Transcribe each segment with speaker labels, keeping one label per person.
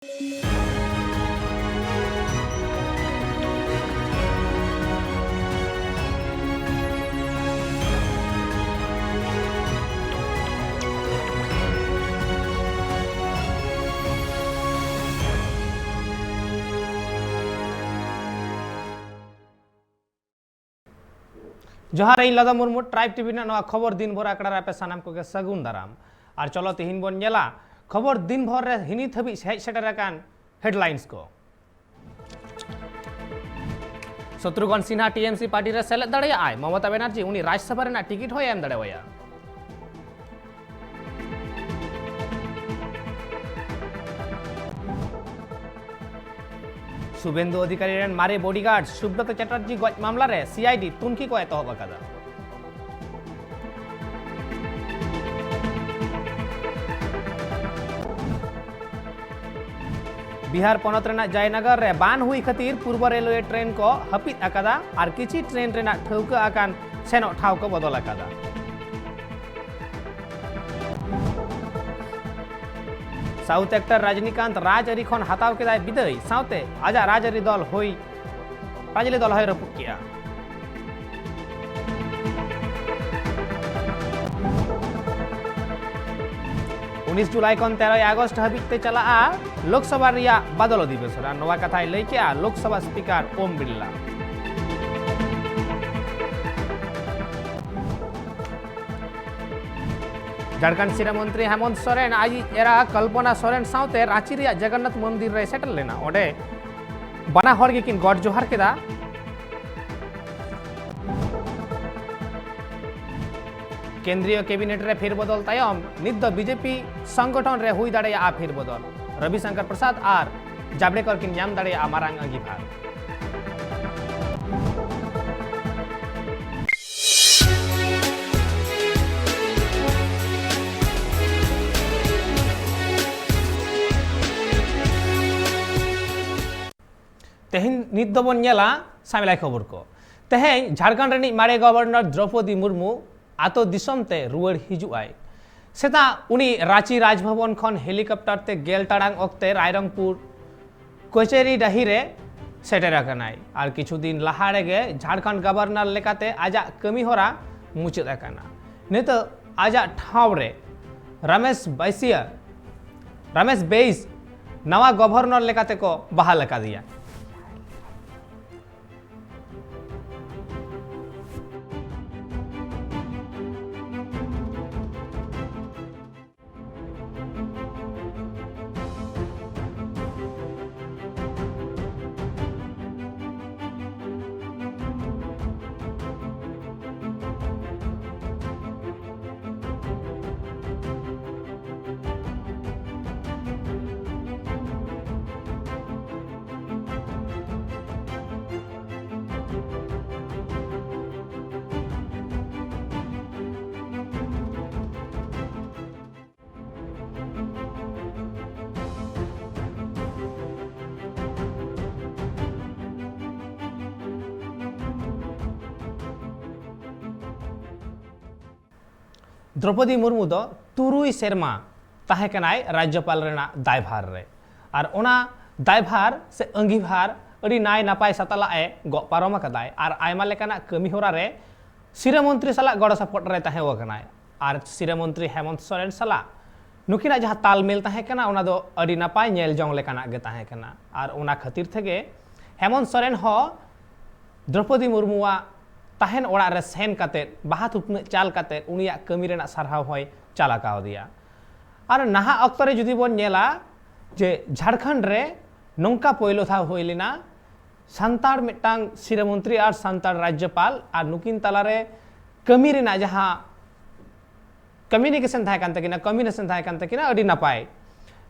Speaker 1: जोहार इन लदा Murmu tribe TV ना खबर दिन भर आकड़ा पे सानाम को सगुन दाराम और चलो तेहन बन नेला खबर दिन भर रे हिनी हबी हेज सेटराकान हेडलाइंस को। शत्रुघ्न सिन्हा टीएमसी पार्टी रे सेलेद दाड़ेयाय, ममता बनर्जी उनी राज्यसभा रेना टिकिट होय एम दाड़ेवाया। शुभेंदु अधिकारी रेन मारे बॉडीगार्ड सुब्रत चैटार्जी गज मामला रे सीआईडी तुनखी को एतहब अकादा। बिहार पनत रेना जयनगर रे बान हुई खातिर पूर्व रेलवे ट्रेन को हपित अकादा और किछि ट्रेन रेना ठौका आकान सेनो ठाव को बदल अकादा। साउथ एक्टर रजनीकांत राजआरी खन हताव केदाय विदाय साउते आजा राजआरी दल होई रपुट किया। 19 जुलाई खन 13 अगस्त हबीते चला लोकसभा रिया बादल अधिवेशन नवा कथाय लई के लोकसभा स्पीकर ओम बिरला। झारखंड सीरा मंत्री हेमंत सोरेन आज एरा कल्पना सोरेन साउते रांची रिया जगन्नाथ मंदिर रे सेटल लेना ओडे बना हर गे किन गॉड जोहार केदा। केंद्रीय कैबिनेट रे फेरबदल तायम निद बीजेपी संगठन रे हुई दाड़े आ फेरबदल रविशंकर प्रसाद और जावड़ेकर किन नाम दाड़े आ मारांग अंगीभार। तेहन नित दबन नेला सामिलाय खबर को। तेहन झारखंड रेनी मारे गवर्नर द्रौपदी मुर्मू आतो दिसम ते रुआड़ हिजुआय। सेता उनी रांची राजभवन खन हेलीकॉप्टर ते गेल टाड़ांग ओक्ते रायरंगपुर कचेरी डाही रे सेटर अकानाय और किछु दिन लहा रेगे झारखंड गवर्नर लेकाते आजा कमी होरा मुचाद अकाना। नित आजा ठाव रे रमेश बैस नवा गवर्नर लेकाते को बहाल अका दिया। द्रौपदी मुर्मू दो तुरुई सेरमा ताहेकनाय राज्यपाल रेना दायभार रे और ओना दायभार से अंगीभार अड़ी नाय नापाय सतलाए गो पारम कदाय और आयमा लेकाना कमी होरा रे सिरा मंत्री सला गड़ सपोर्ट रे ताहे वकनाय और सिरा मंत्री हेमंत सोरेन सला नुकिना जहां तालमेल ताहे कना ओना दो अड़ी नापाय नेल जंग लेकाना गे ताहे कना और ओना खातिर थेगे हेमंत सोरेन हो द्रौपदी मुर्मुआ ताहेन ओड़ा रे सेन काते बाहा थुपन चाल काते उनिया कमी रेना सारहाव होय चाला काव दिया। और नाहा अक्तो रे जुदी बोन नेला जे झारखंड रे नोंका पहिलो था होय लेना सांताड़ मिटांग सिरा मंत्री और सांताड़ राज्यपाल और नुकिन तला रे कमी रेना जहां कम्युनिकेशन थाय कान तकिना कम्युनिकेशन थाय कान तकिना अडी नापाय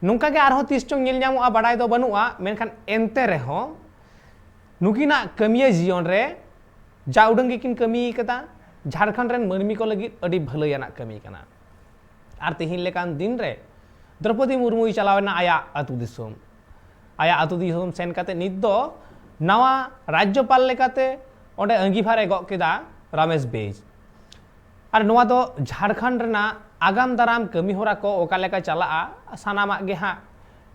Speaker 1: नोंका गे आरहो तिसचों नेल न्यामोआ बाडाय दो बनुआ मेनखान एनते रेहो नुकिना कमिया जीवन रे जा उडंगी किन कमी कदा झारखंड रेन मनमी को लगी अड़ी भलैयाना कमी कना। और तेहिन लेकान दिन रे द्रौपदी मुर्मू चलावना आया अतु दिसोम सेन काते नित दो नवा राज्यपाल लेकाते ओंडे अंगीभारे गो केदा रमेश बैस और नवा दो झारखंड रेना आगाम दाराम कमी होरा को ओका लेका चला सानामा गे हां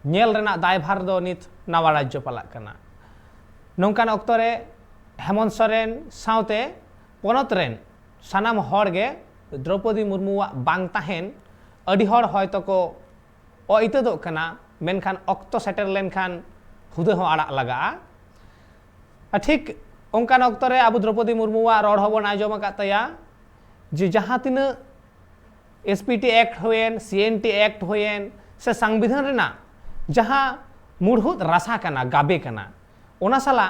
Speaker 1: nyel rena daibhar do nit nawa rajyo palak kana nongkan okto re Hemont Soren saute ponot ren sanam hor ge Draupadi Murmu bang tahen adi hor hoyto ko o ito do kana menkan okto setter len kan hude ho arak laga ठीक onkan okto re Abu Draupadi Murmu rod hobon ajom akataya je jaha tina SPT Act hoyen CNT Act hoyen se संविधान रेना जहाँ मुड़हुत रासा कना गाबे कना ओना साला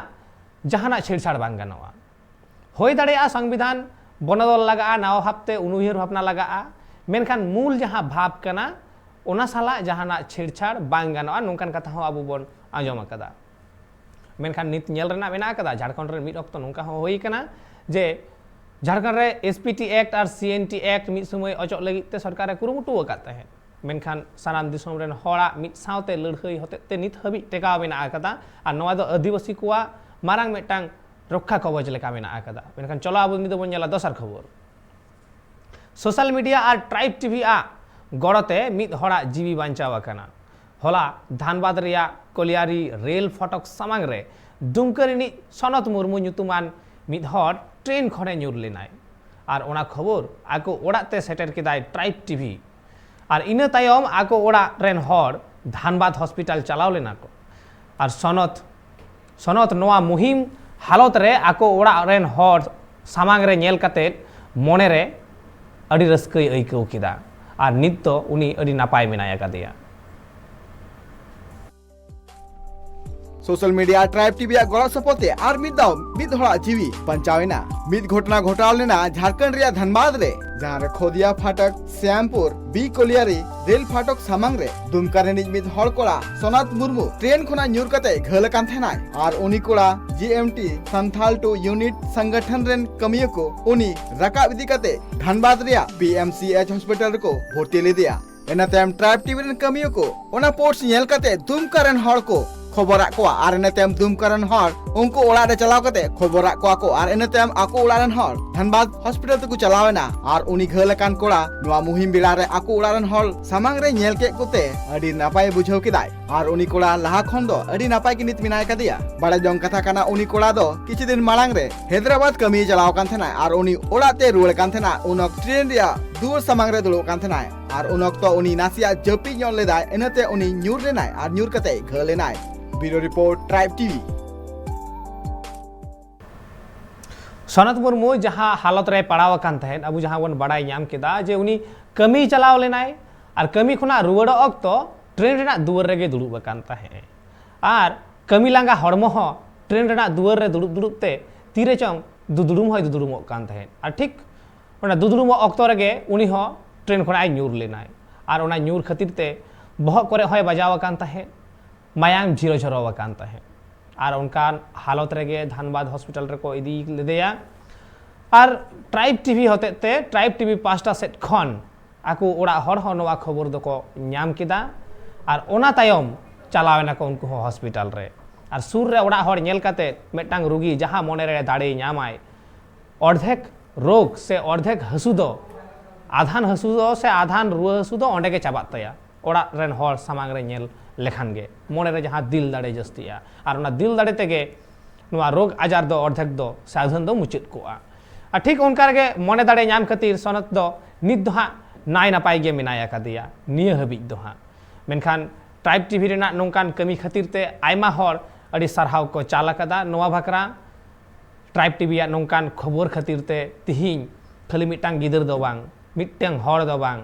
Speaker 1: जहाना छेड़छाड़ बांग गनोआ होय दाड़ेया संविधान बनदल लगा नाव भाबते उनुहिर भावना लगा मेनखान मूल जहाँ भाव कना ओना साला जहाना छेड़छाड़ बांग गनोआ नोंकान कथा हो आबो बन आंजम अकदा मेनखान नित नेल रेना मेना अकदा झारखंड रे मिद ऑक्तो नोंका हो होई कना जे झारखंड रे SPT Act और CNT Act मिद समय अचक लगित ते सरकार कुरुमुटु अकात तहेन मेनखान सानाम दिसोम रेन होड़ा मिद सावते लड़हई होते ते नित हबि टेका मेना अकदा आ नोआ दो आदिवासी कोआ मारांग मेटांग रक्षा कवच लेका मेना अकदा मेनखान चलो आबो निदो बन नेला दोसर खबर सोशल मीडिया और ट्राइब टीवी आ गड़ते मिद होड़ा जीवी बांचाव अकना होला धानबाद रिया कोलियारी रेल फटक सामांग रे दुमकरिनी सनत मुर्मू ᱧᱩᱛᱩᱢᱟᱱ मिद हर ट्रेन खने ᱧᱩᱨ लेनाय और ओना खबर आको ओड़ाते सेटर केदाय ट्राइब टीवी और इना तायम आको ओड़ा रेन हर धानबाद हॉस्पिटल चलाव लेना को और सनत नोआ मुहिम हालत रे आको ओड़ा रेन हर सामांग रे नेल काते मने रे अड़ी रस्कई अइकौ केदा और नित तो उनी अड़ी नापाय मेनाय कादेया
Speaker 2: सोशल मीडिया ट्राइब टीवी गड़ सपोते और मिद हड़ा जीवी पंचावेना मिद घटना घटाव लेना झारखंड रिया धनबाद रे जहां रे खोदिया फाटक श्यामपुर बी कोलियारी रेल फाटक सामांग रे दुमका रेनिज मिद हड़ कोड़ा सोनात मुर्मू ट्रेन खना ᱧᱩᱨ कते घल कान थेनाय और उनी कोड़ा GMT संथाल टू यूनिट संगठन रेन कमियो को उनी रकाब इदी कते धनबाद रिया PMCH हॉस्पिटल को भर्ती लेदिया एना तायम ट्राइब टीवी रेन कमियो को ओना पोस्ट नेल कते दुमका रेन हड़ को खबरा को और एने तायम दुमकरन हर उनको ओड़ा रे चलाव कते खबरा को और एने तायम आको ओड़ारन हर धनबाद हॉस्पिटल तक चलावेना और उनी घलकान कोड़ा नवा मुहिम बिला रे आको ओड़ारन हर सामांग रे नेल के कोते अडी नापाय बुझाव किदाय और उनी कोड़ा लहा खन दो अडी नापाय के नित मिनाय कदिया बड़ा जंग कथा काना उनी कोड़ा दो किछि दिन मालांग रे हैदराबाद कमी चलाव कान थेना और उनी ओड़ाते रुड़ कान थेना उनक ट्रेन रिया दूर सामांग रे दुलो कान थेना और उनक तो उनी नासिया जपी ᱧᱚᱞ लेदाय एनते उनी ᱧᱩᱨ लेनाय और ᱧᱩᱨ कते घल लेनाय bureau report tribe TV
Speaker 1: Sanat Murmu जहाँ हालत रे पड़ाव कान तहेन अबु जहाँ बन बड़ाई नाम केदा जे उनी कमी चलाव लेनाय और कमी खुना रुवाड़ ऑक्तो ट्रेन रेना दुआर रेगे दुड़ुब कान तहे और कमी लांगा हड़मो हो ट्रेन रेना दुआर रे दुड़ुब ते तीरे चंग दुदुड़ुम होय दुदुड़ुम कान तहेन और ठीक ओना दुदुड़ुम ऑक्तो रेगे उनी हो ट्रेन खुना ᱧᱩᱨ लेनाय और ओना ᱧᱩᱨ खातिर ते बहक करे होय बजाव कान तहे मायांग झीरो झरो कान तहे और उनका हालत रेगे धनबाद हॉस्पिटल रे को इदी लेदेया और ट्राइब टीवी होते ते ट्राइब टीवी पास्टा सेट खन आको ओड़ा हर हो नवा खबर दो को ᱧᱟᱢ केदा और ओना तायम चलावेना को उनको हॉस्पिटल रे और सुर रे ओड़ा हर नेल काते मेटांग रोगी जहां मने रे दाड़े ᱧᱟᱢᱟय अर्धेक रोग से अर्धेक हसु दो आधान हसु दो से आधान रुआ हसु दो ओंडे के चाबात तया ओड़ा रेन हर सामांग रे नेल लेखान गे मने रे जहाँ दिल दाड़े जस्तिया और ना दिल दाड़े तेगे नुआ रोग आजार दो अर्धेक दो साधन दो मुचित कोआ और ठीक उनका गे मने दाड़े ᱧᱟᱢ खातिर सनत दो नित दो हाँ नाय नापाय गे मेनाय कादिया निया हबिज दो हाँ मेनखान ट्राइब टीवी रेना नोंकान कमी खातिर ते आयमा हर अड़ी सरहाव को चाल कदा नोआ भाकरा ट्राइब टीवी या नोंकान खबर खातिर ते तिहिं खाली मिटांग गिदर दो बांग मिटांग हर दो बांग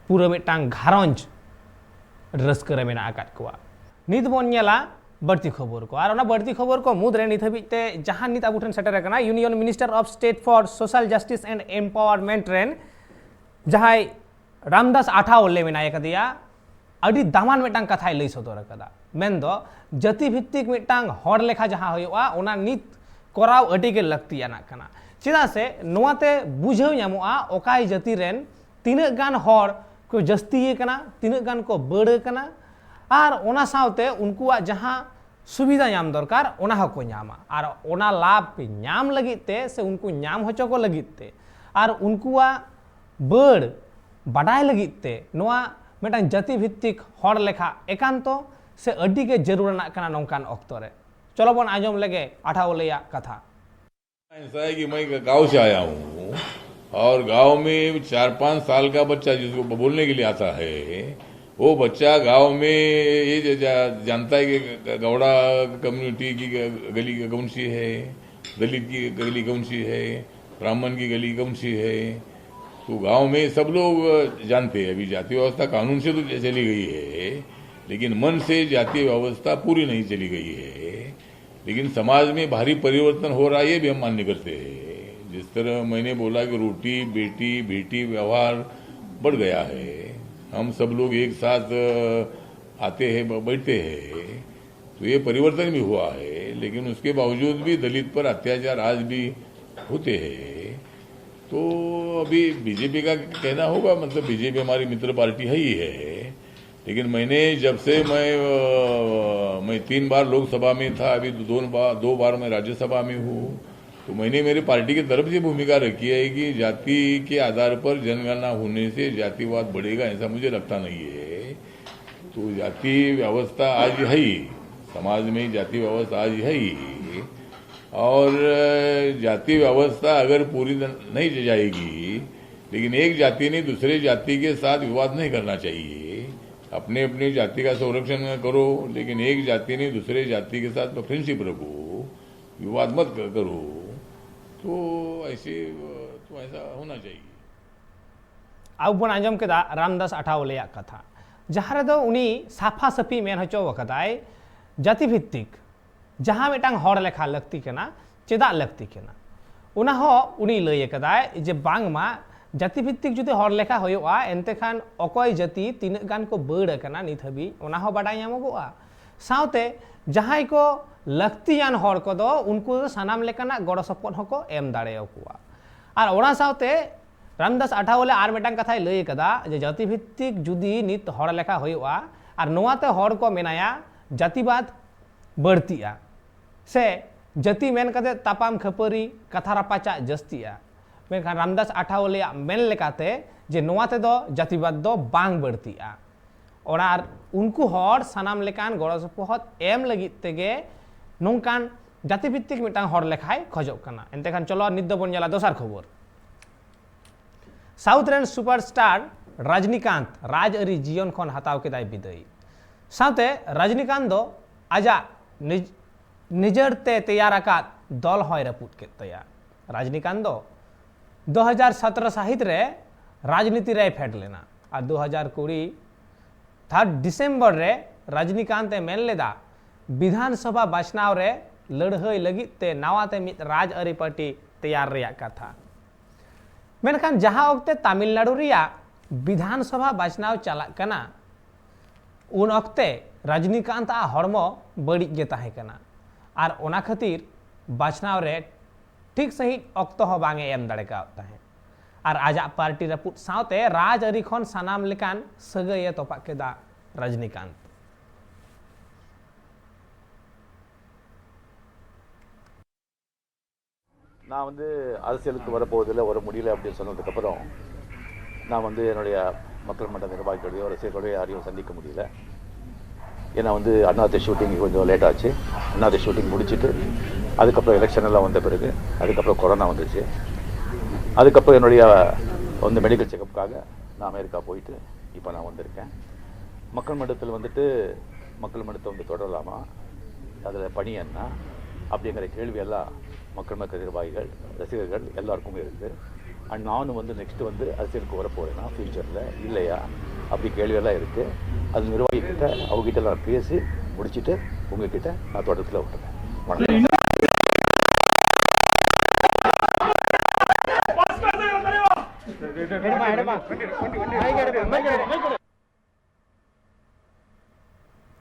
Speaker 1: पूरा मिटांग घारंज रस्क रे मेना आकात कोआ नित बन नेला बढ़ती खबर को और बढ़ती खबर को मुद्रे नित हबिते जहां नित आबुठन सेटर कना union minister of state for social justice and empowerment rain जहां रामदास आठावले मेनाय कदिया अडी दामान मिटांग कथाय लई सदर कदा मेन दो जाति भित्तिक मिटांग हर लेखा जहां होयोआ ओना नित कराव अडी के लगती आना कना चिदा से नोआते बुझाव ᱧᱟᱢᱚᱜᱼᱟ ओकाय जाति रेन तीना गान हर को जस्ती कना तीना गान को बड़ कना और ओना सावते उनकुआ जहां सुविधा ᱧᱟᱢ दरकार ओना हको ᱧᱟᱢᱟ और ओना लाभ ᱧᱟᱢ लगिते से उनको ᱧᱟᱢ होचो को लगिते और उनकुआ बड़ बाडाय लगिते नोआ मिटांग जाति भित्तिक हर लेखा एकांतो से अड्डी के जरूरना कना नौकान ऑक्तो रे चलो बन आजम लगे आठावलिया कथा।
Speaker 3: ऐसा है कि मैं गांव से आया हूँ और गांव में 4-5 साल का बच्चा जिसको बोलने के लिए आता है वो बच्चा गांव में ये जानता है कि गौड़ा कम्युनिटी की गली कौन सी है, दलित की गली कौन सी है, ब्राह्मण की गली कौन सी है। तो गांव में सब लोग जानते हैं। अभी जाति व्यवस्था कानून से तो चली गई है लेकिन मन से जातीय व्यवस्था पूरी नहीं चली गई है। लेकिन समाज में भारी परिवर्तन हो रहा है ये भी हम मान्य करते हैं। जिस तरह मैंने बोला कि रोटी बेटी बेटी व्यवहार बढ़ गया है, हम सब लोग एक साथ आते हैं बैठते हैं, तो ये परिवर्तन भी हुआ है। लेकिन उसके बावजूद भी दलित पर अत्याचार आज भी होते हैं। तो अभी बीजेपी का कहना होगा, मतलब बीजेपी हमारी मित्र पार्टी है ही है। लेकिन मैंने जब से मैं 3 बार लोकसभा में था, अभी 2 बार मैं राज्यसभा में हूँ, तो मैंने मेरी पार्टी की तरफ से भूमिका रखी है कि जाति के आधार पर जनगणना होने से जातिवाद बढ़ेगा ऐसा मुझे लगता नहीं है। तो जाति व्यवस्था आज है ही, समाज में जाति व्यवस्था आज है ही, और जाति व्यवस्था अगर पूरी नहीं जाएगी, लेकिन एक जाति ने दूसरे जाति के साथ विवाद नहीं करना चाहिए। अपने अपनी जाति का संरक्षण करो, लेकिन एक जाति ने दूसरे जाति के साथ फ्रेंडशिप रखो, विवाद मत करो। तो ऐसा होना चाहिए।
Speaker 1: अब बन आंजम के रामदास आठावलिया कथा जहाँ दो उनी साफा साफी मेन हचो वकदाय जाति भित्तिक जहाँ मिटांग हर लेखा लगती केना चेदा लगती केना उना हो उनी लय कदाय जे बांगमा जाति भित्तिक जुदि हर लेखा होयोआ एनते खान अकय जाति तीनाग गान को बड़ कना नित हबी उना हो बाडाय ᱧᱟᱢᱚᱜᱚᱜᱼᱟ सावते जहां को लक्तियान हर को दो उनको सानाम लेकाना गड़ सपोर्ट हको एम दाड़ेयाकुआ। और ओना सावते रामदास आठावले आर मिटांग कथाय लय कदा जे जाति भित्तिक जुदि नित हर लेखा होयोआ और नोवाते हर को मेनाया जातिवाद बढ़तिया से जाति मेन कते तापाम खपरी कथा रापाचा जस्तिया। मेनखान रामदास आठावलिया मेन लेकाते जे नोवाते दो जातिवाद दो बांग बढ़तिया और उनको हर सानाम लेकान गड़ सपोहत एम लगित तेगे नोंकान जाति भित्तिक मिटांग हर लेखाय खजोग कना। एनतेखान चलो नित दो बन जाला दोसार खबर। साउथ रेन सुपरस्टार रजनीकांत राजआरी जीवन खन हताव केदाय विदाई। साथे रजनीकांत दो आजा निजरते तैयार आकाद दल हय रपुट के तैयार। रजनीकांत दो 2017 साहित रे राजनीति रे फेड लेना और 2020 3 डिसेम्बर रे रजनीकांत मेन लेदा विधानसभा बाछनाव रे लड़हई लगित ते नावाते मित राजआरी पार्टी तैयार रेया कथा। मेनखान जहां वक्ते तमिलनाडु रिया विधानसभा बाछनाव चलाक कना उन वक्ते रजनीकांत आ हरमो बड़िज गे ताहे कना और ओना खातिर बाछनाव रे ठीक सही अक्तो हो बांगे एम दाड़े का ताहे और आजा पार्टी रपुट सावते राजआरी खन सानाम लेकान सगय तोपाक केदा रजनीकांत।
Speaker 4: நான் வந்து அரசியலுக்கு வரப்போவதில்லை வர முடியல அப்படின்னு சொன்னதுக்கப்புறம் நான் வந்து என்னுடைய மக்கள் மன்ற நிர்வாகிகளுடைய ரசிகர்களுடைய யாரையும் சந்திக்க முடியல. ஏன்னா வந்து அண்ணாத்த ஷூட்டிங் கொஞ்சம் லேட் ஆச்சு. அண்ணாத்த ஷூட்டிங் முடிச்சுட்டு அதுக்கப்புறம் எலெக்ஷன் எல்லாம் வந்த பிறகு அதுக்கப்புறம் கொரோனா வந்துச்சு. அதுக்கப்புறம் என்னுடைய வந்து மெடிக்கல் செக்கப்புக்காக நான் அமெரிக்கா போயிட்டு இப்போ நான் வந்திருக்கேன். மக்கள் மன்றத்தில் வந்துட்டு மக்கள் மன்றத்தை வந்து தொடரலாமா, அதில் பணி என்ன அப்படிங்கிற கேள்வியெல்லாம் மக்கள் மன்ற நிர்வாகிகள் ரசிகர்கள் எல்லாருக்குமே இருக்குது. அண்ட் நானும் வந்து நெக்ஸ்ட்டு வந்து அரசியலுக்கு வரப்போகிறேன்னா ஃப்யூச்சரில் இல்லையா அப்படி கேள்வியெல்லாம் இருக்குது. அது நிர்வாகிக்கிட்ட அவங்ககிட்ட நான் பேசி முடிச்சுட்டு உங்ககிட்ட நான் தொடர்பில் விட்டுறேன். வணக்கம்.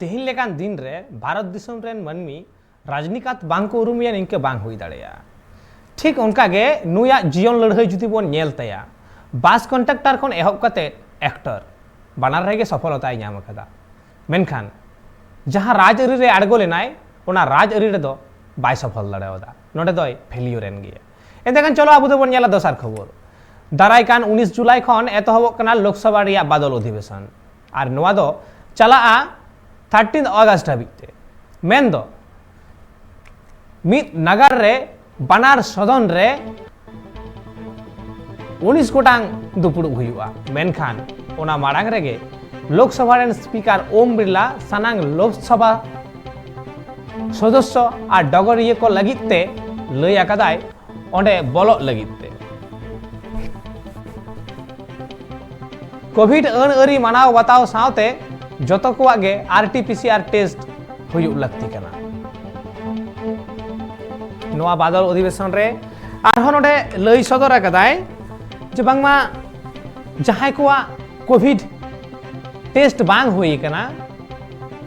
Speaker 1: तेहिन लेकान दिन रे भारत दिसम रेन मनमी रजनीकांत बांग को उरुमिया इनके बांग हुई दाड़ेया। ठीक उनका गे नुया जीवन लड़ाई जुदी बोन नेल तया बास कंडक्टर खन एहब कते एक्टर बानार रेगे सफलता नाम कदा। मेनखान जहां राजआरी रे आड़गो लेनाय ओना राजआरी रे दो बाय सफल दाड़ेवदा नोडे दो फेलियर एन गे। एंतेखान चलो आबो दोबोन नेला दोसार खबर। दारायकान 19 जुलाई खन एतहबक कना लोकसभा रिया बादल अधिवेशन और नवा दो चला 13 अगस्त हाबिते मेन दो मिद नगर रे बानार सदन रे 19 गोटांग दुपुड़ुब हुआ मेनखान ओना माड़ांग रेगे लोकसभा रेन स्पीकर ओम बिरला सानांग लोकसभा सदस्य और डगरिया को लगिते लई आकादाय ओंडे बोलो लगिते कोविड अन अरी मानाव बताव सावते जतो कोवा गे आरटीपीसीआर टेस्ट हुयुग लगती कना नोआ बादल अधिवेशन रे आरहों नोडे लई सदर आकादाय जे बांगमा जहां कोवा कोविड टेस्ट बांग हुई कना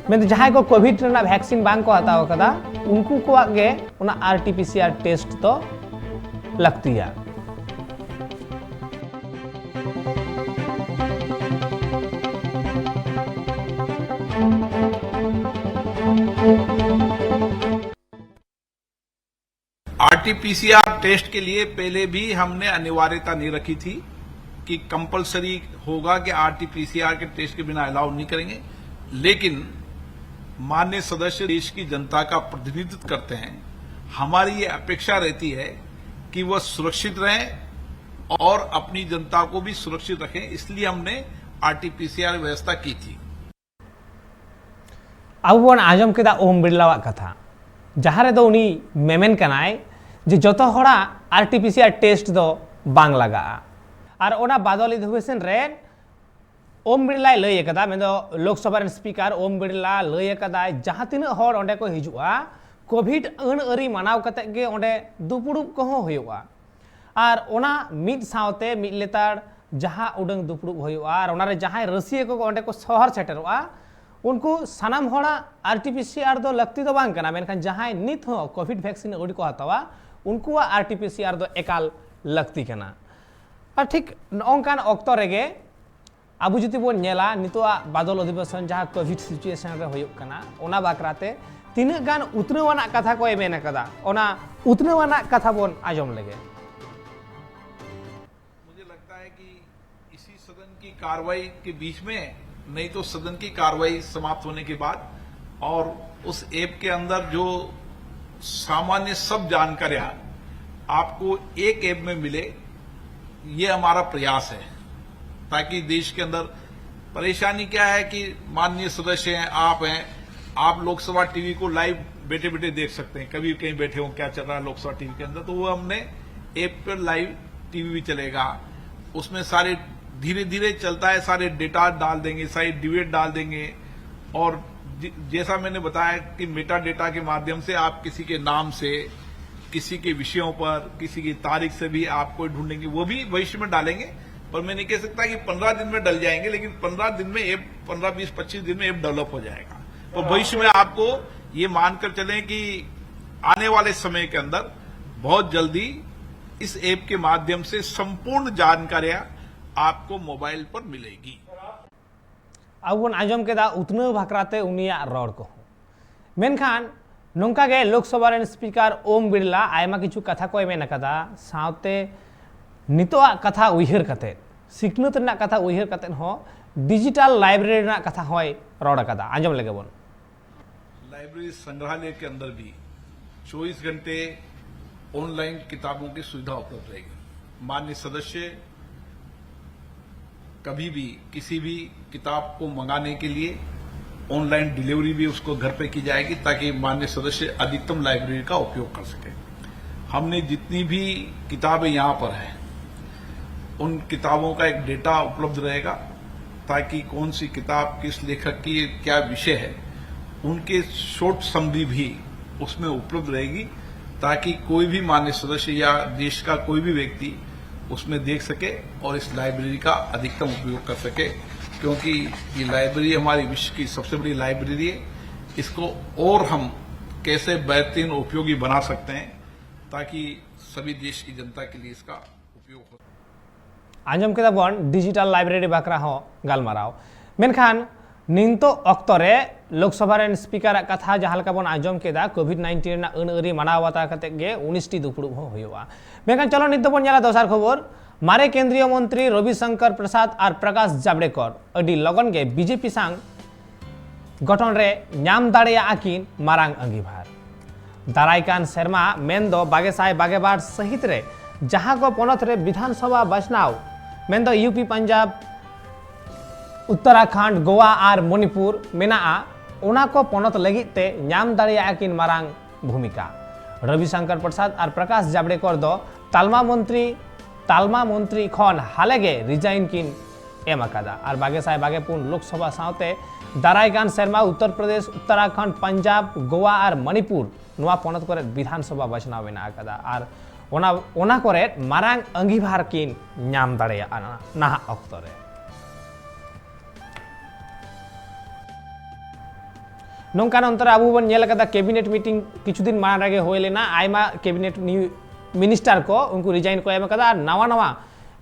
Speaker 1: मेन जहां को कोविड रेना वैक्सीन बांग को हताव कदा उनको कोवा गे उना आरटीपीसीआर टेस्ट तो लगती है
Speaker 5: आरटीपीसीआर टेस्ट के लिए पहले भी हमने अनिवार्यता नहीं रखी थी कि कंपलसरी होगा कि आरटीपीसीआर के टेस्ट के बिना अलाउ नहीं करेंगे, लेकिन माननीय सदस्य देश की जनता का प्रतिनिधित्व करते हैं। हमारी ये अपेक्षा रहती है कि वह सुरक्षित रहें और अपनी जनता को भी सुरक्षित रखें, इसलिए हमने आरटीपीसीआर व्यवस्था की थी।
Speaker 1: अब बन आजम केदा ओम बिरला कथा जहां रे दो उनी मेमेन कनाय जे जतो होड़ा आरटीपीसीआर टेस्ट दो बांग लगा और ओना बादल अधिवेशन रे ओम बिरला लई कदा मेन दो लोकसभा रे स्पीकर ओम बिरला लई कदा जहां तीन होड़ ओंडे को हिजुआ कोविड अन अरी मानाव कते गे ओंडे दुपुड़ुब को होयुआ और ओना मिद सावते मिद लेतार जहां उडंग दुपुड़ुब होयुआ और ओना रे जहां रसिया को ओंडे को शहर सेटरवा उनको सानाम होड़ा आरटीपीसीआर दो लगती तो बांग कना मेनखान जहां नित हो कोविड वैक्सीन ओडी को हतावा उनको आरटीपीसीआर दो एकाल लगती कना और ठीक नौकान ऑक्टो रेगे आबू जुदी बोन नेला नितोआ बादल अधिवेशन जहां कोविड सिचुएशन रे होयुक कना ओना बाकराते तीन गान उतनवाना कथा को मेन कदा ओना उतनवाना कथा बोन आजम लगे।
Speaker 5: मुझे लगता है कि इसी सदन की कार्रवाई के बीच में, नहीं तो सदन की कार्रवाई समाप्त होने के बाद और उस ऐप के अंदर जो सामान्य सब जानकारियां आपको एक ऐप में मिले, ये हमारा प्रयास है ताकि देश के अंदर परेशानी क्या है कि माननीय सदस्य हैं, आप लोकसभा टीवी को लाइव बैठे बैठे देख सकते हैं, कभी कहीं बैठे हो क्या चल रहा है लोकसभा टीवी के अंदर, तो वो हमने ऐप पर लाइव टीवी भी चलेगा, उसमें सारे धीरे धीरे चलता है, सारे डेटा डाल देंगे, सारे डिबेट डाल देंगे और जैसा मैंने बताया कि मेटा डेटा के माध्यम से आप किसी के नाम से, किसी के विषयों पर, किसी की तारीख से भी आपको ढूंढेंगे, वो भी भविष्य में डालेंगे। पर मैं नहीं कह सकता कि 15 दिन में डल जाएंगे, लेकिन 15 दिन में ऐप 15, 20, 25 दिन में ऐप डेवलप हो जाएगा। तो भविष्य में आपको ये मानकर चलें कि आने वाले समय के अंदर बहुत जल्दी इस ऐप के माध्यम से संपूर्ण जानकारियां आपको मोबाइल पर मिलेगी।
Speaker 1: अब बन आजम केदा उतने भाकराते उनिया रड़ को मेनखान नोंका गे लोकसभा रेन स्पीकर ओम बिरला आयमा किछु कथा को मेन कदा सावते नितोआ कथा उइहर कते सिकनत रना कथा उइहर कते हो डिजिटल लाइब्रेरी रना कथा होय रड़ कदा आजम लगे बन।
Speaker 5: लाइब्रेरी संग्रहालय के अंदर भी 24 घंटे ऑनलाइन किताबों की सुविधा उपलब्ध रहेगी। माननीय सदस्य कभी भी किसी भी किताब को मंगाने के लिए ऑनलाइन डिलीवरी भी उसको घर पे की जाएगी ताकि माननीय सदस्य अधिकतम लाइब्रेरी का उपयोग कर सके। हमने जितनी भी किताबें यहाँ पर हैं उन किताबों का एक डेटा उपलब्ध रहेगा ताकि कौन सी किताब किस लेखक की क्या विषय है उनके शॉर्ट समरी भी उसमें उपलब्ध रहेगी ताकि कोई भी माननीय सदस्य या देश का कोई भी व्यक्ति उसमें देख सके और इस लाइब्रेरी का अधिकतम उपयोग कर सके, क्योंकि ये लाइब्रेरी हमारी विश्व की सबसे बड़ी लाइब्रेरी है। इसको और हम कैसे बेहतरीन उपयोगी बना सकते हैं ताकि सभी देश की जनता के लिए इसका उपयोग हो।
Speaker 1: आंजम केदा बन डिजिटल लाइब्रेरी बाकरा हो गालमाराव मेनखान निंतो ऑक्टो रे लोकसभा रेन स्पीकर कथा जहां लका बन आंजम केदा कोविड-19 ना अनअरी मानाव बाता कते गे 19 टी दुपुड़ुब हो होयुआ। मेनखान चलो नित बन नेला दोसार खबर मारे केंद्रीय मंत्री रविशंकर प्रसाद और प्रकाश जावड़ेकर अडी लगन गे बीजेपी सांग गठन रे नाम दाड़े आकिन मारांग अंगीभार दारायकान सेरमा मेन दो बागेसाय बागेबार सहित रे जहां को पनत रे विधानसभा बचनाव मेन दो यूपी पंजाब उत्तराखंड गोवा और मणिपुर मेना ओना को पनत लगित ते नाम दाड़े आकिन मारांग भूमिका रविशंकर प्रसाद और प्रकाश जावड़ेकर दो तालमा मंत्री खन हालेगे रिजाइन किन एम अकादा और बागेसाय बागेपुन लोकसभा सावते दारायकान सेरमा उत्तर प्रदेश उत्तराखंड पंजाब गोवा और मणिपुर नवा पनत करे विधानसभा बचनाव मेना अकादा और ओना करे मारांग अंगीभार किन नाम दाड़े नाहा अक्तो रे नौकान अंतर अब बन कैबिनेट मीटिंग किछु दिन माना रगे होय लेना आयमा कैबिनेट मिनिस्टर को उनको रिजाइन को एम कदा नवा नवा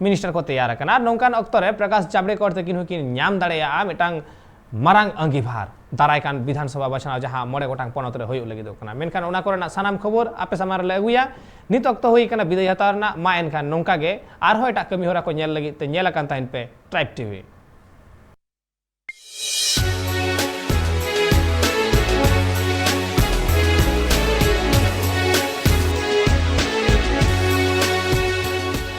Speaker 1: मिनिस्टर को तैयार करना नौकान अक्तरे प्रकाश जावड़ेकर तकिन हुकिन नाम दाड़ेया मिटांग मारांग अंगीभार दारायकान विधानसभा बचनाव जहां मरे गोटांग पनत रे होय लगी दोकना मेनखान ओना कोरेना सानाम खबर आपे सामार ले अगुया नित अक्तो होय कना विदाय हतारना मा एनखान नौका गे आर होय टा कमी होरा को नेल लगी ते नेल कान ताइन पे ट्राइब टीवी।